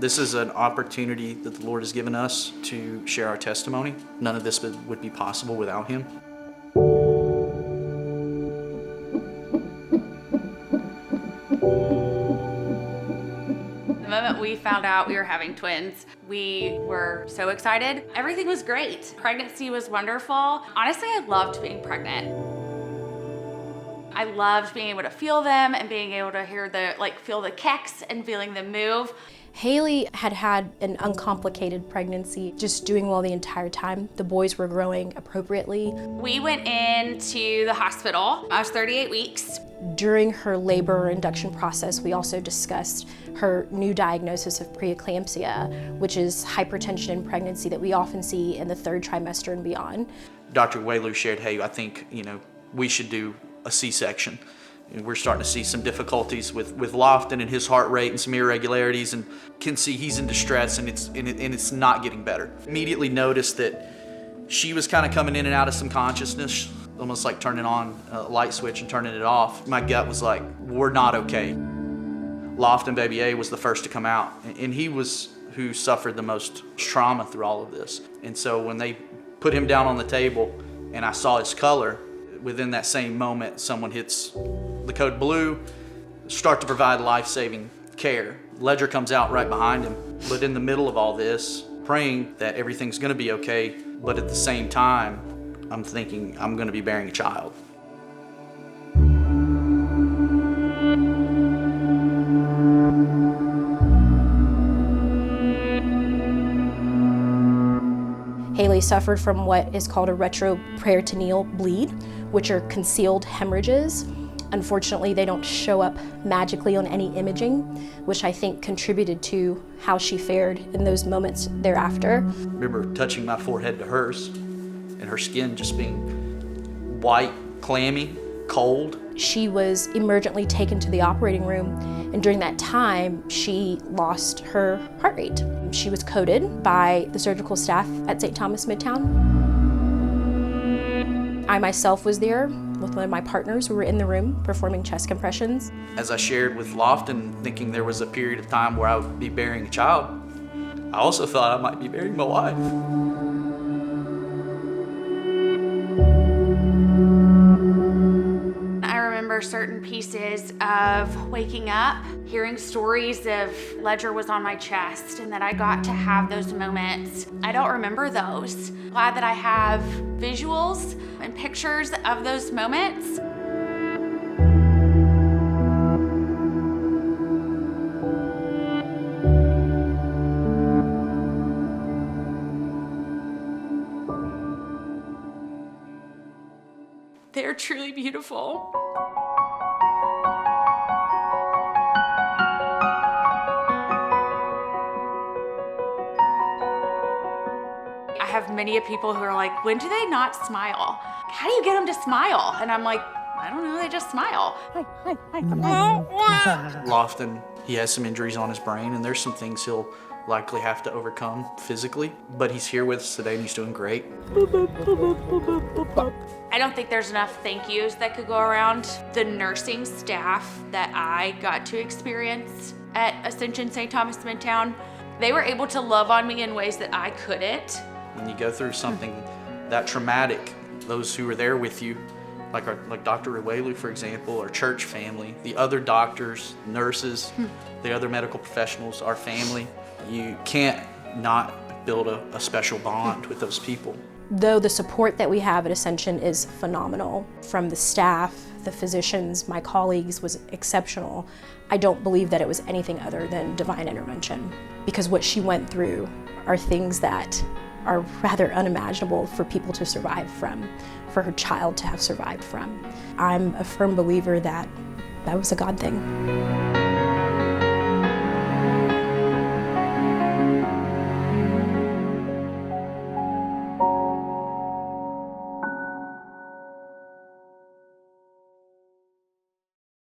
This is an opportunity that the Lord has given us to share our testimony. None of this would be possible without Him. The moment we found out we were having twins, we were so excited. Everything was great. Pregnancy was wonderful. Honestly, I loved being pregnant. I loved being able to feel them and being able to feel the kicks and feeling them move. Haley had had an uncomplicated pregnancy, just doing well the entire time. The boys were growing appropriately. We went into the hospital. I was 38 weeks. During her labor induction process, we also discussed her new diagnosis of preeclampsia, which is hypertension in pregnancy that we often see in the 3rd trimester and beyond. Dr. Whaley shared, hey, I think, we should do a C-section. We're starting to see some difficulties with Lofton and his heart rate and some irregularities, and can see he's in distress, and it's not getting better. Immediately noticed that she was kind of coming in and out of some consciousness, almost like turning on a light switch and turning it off. My gut was like, we're not okay. Lofton baby A was the first to come out, and he was who suffered the most trauma through all of this. And so when they put him down on the table and I saw his color, within that same moment, someone hits the code blue, start to provide life-saving care. Ledger comes out right behind him, but in the middle of all this, praying that everything's gonna be okay, but at the same time, I'm thinking I'm gonna be bearing a child. Haley suffered from what is called a retroperitoneal bleed, which are concealed hemorrhages. Unfortunately, they don't show up magically on any imaging, which I think contributed to how she fared in those moments thereafter. I remember touching my forehead to hers, and her skin just being white, clammy, cold. She was emergently taken to the operating room, and during that time, she lost her heart rate. She was coded by the surgical staff at St. Thomas Midtown. I myself was there with one of my partners who were in the room performing chest compressions. As I shared with Lofton, thinking there was a period of time where I would be bearing a child, I also thought I might be bearing my wife. I remember certain pieces of waking up, hearing stories of Ledger was on my chest and that I got to have those moments. I don't remember those. Glad that I have visuals and pictures of those moments. They're truly beautiful. I have many people who are like, when do they not smile? How do you get them to smile? And I'm like, I don't know, they just smile. Lofton, he has some injuries on his brain, and there's some things he'll likely have to overcome physically, but he's here with us today and he's doing great. I don't think there's enough thank yous that could go around. The nursing staff that I got to experience at Ascension Saint Thomas Midtown, they were able to love on me in ways that I couldn't. When you go through something that traumatic, those who are there with you, like Dr. Rewelu, for example, our church family, the other doctors, nurses, the other medical professionals, our family, you can't not build a special bond with those people. Though the support that we have at Ascension is phenomenal, from the staff, the physicians, my colleagues, was exceptional, I don't believe that it was anything other than divine intervention. Because what she went through are things that are rather unimaginable for people to survive from, for her child to have survived from. I'm a firm believer that that was a God thing.